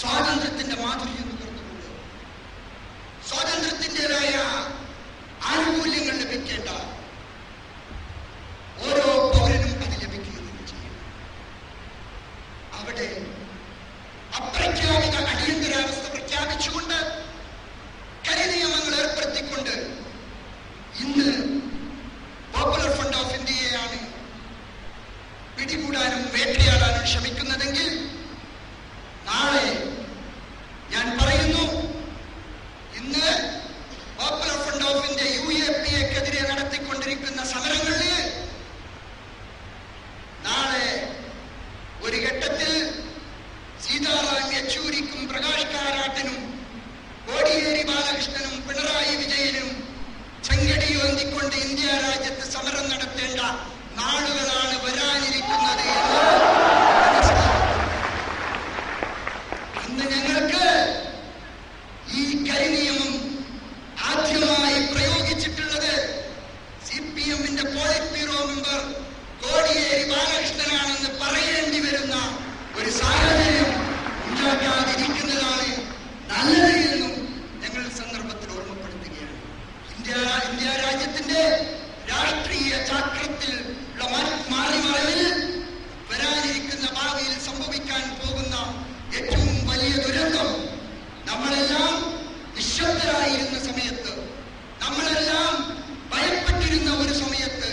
സ്വാതന്ത്ര്യത്തിന്റെ മാധുര്യം നുകർന്നുകൊണ്ട് സ്വാതന്ത്ര്യത്തിൻ്റെതായ ആനുകൂല്യങ്ങൾ ലഭിക്കേണ്ട ഓരോ പൗരനും അത് ലഭിക്കുകയും ചെയ്യും. അവിടെ അപ്രഖ്യാപിത അടിയന്തരാവസ്ഥ പ്രഖ്യാപിച്ചുകൊണ്ട് കരിനിയമങ്ങൾ ഏർപ്പെടുത്തിക്കൊണ്ട് ഇന്ന് പോപ്പുലർ ഫ്രണ്ട് ഓഫ് ഇന്ത്യയെയാണ് പിടികൂടാനും വേട്ടയാടാനും ശ്രമിക്കുന്നതെങ്കിൽ നാളെ ഞാൻ പറയുന്നു, ഇന്ന് പോപ്പുലർ ഫ്രണ്ട് ഓഫ് ഇന്ത്യ UAPA-ക്കെതിരെ നടത്തിക്കൊണ്ടിരിക്കുന്ന സമരങ്ങളിൽ നാളെ ഒരു ഘട്ടത്തിൽ സീതാറാം യെച്ചൂരിക്കും പ്രകാശ് കാരാട്ടിനും കോടിയേരി ബാലകൃഷ്ണനും പിണറായി വിജയനും ചെങ്കടി ഓന്തിക്കൊണ്ട് ഇന്ത്യ രാജ്യത്ത് സമരം നടത്തേണ്ട നാളുകളാണ് വരാനിരിക്കുന്നത് എന്ന് അന്ന് ഞങ്ങൾക്ക് ഈ കരിനിയമം ആദ്യമായി പ്രയോഗിച്ചിട്ടുള്ളത് CPM-ന്റെ പോളിറ്റ് ബ്യൂറോ മെമ്പർ കോടിയേരി ബാലകൃഷ്ണനാണെന്ന് പറയേണ്ടി വരുന്ന ഒരു സാഹചര്യം ഉണ്ടാക്കാതിരിക്കുന്നതാണ് നല്ലത് എന്നും ഞങ്ങൾ സന്ദർഭത്തിൽ ഓർമ്മപ്പെടുത്തുകയാണ്. ഇന്ത്യ രാജ്യത്തിന്റെ രാഷ്ട്രീയ ചക്രത്തിൽ മാറിമറിവിൽ വരാനിരിക്കുന്ന ഭാവിയിൽ സംഭവിക്കാൻ പോകുന്ന ഏറ്റവും വലിയ ദുരന്തം, നമ്മളെല്ലാം നിശബ്ദരായിരുന്ന സമയത്ത്, നമ്മളെല്ലാം ഭയപ്പെട്ടിരുന്ന ഒരു സമയത്ത്,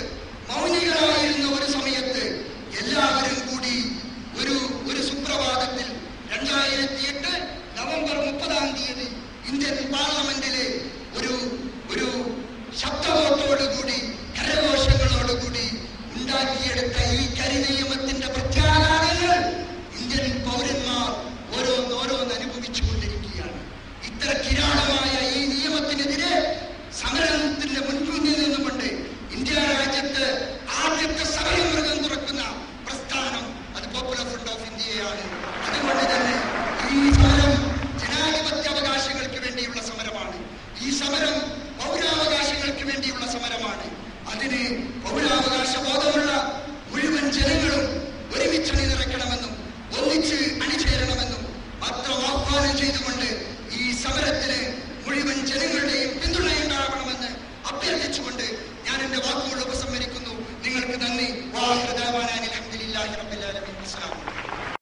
മൗനികളായിരുന്ന ഒരു സമയത്ത് എല്ലാവരും കൂടി ഒരു സുപ്രഭാതത്തിൽ 2008 നവംബർ 30 ഇന്ത്യൻ പാർലമെന്റിലെ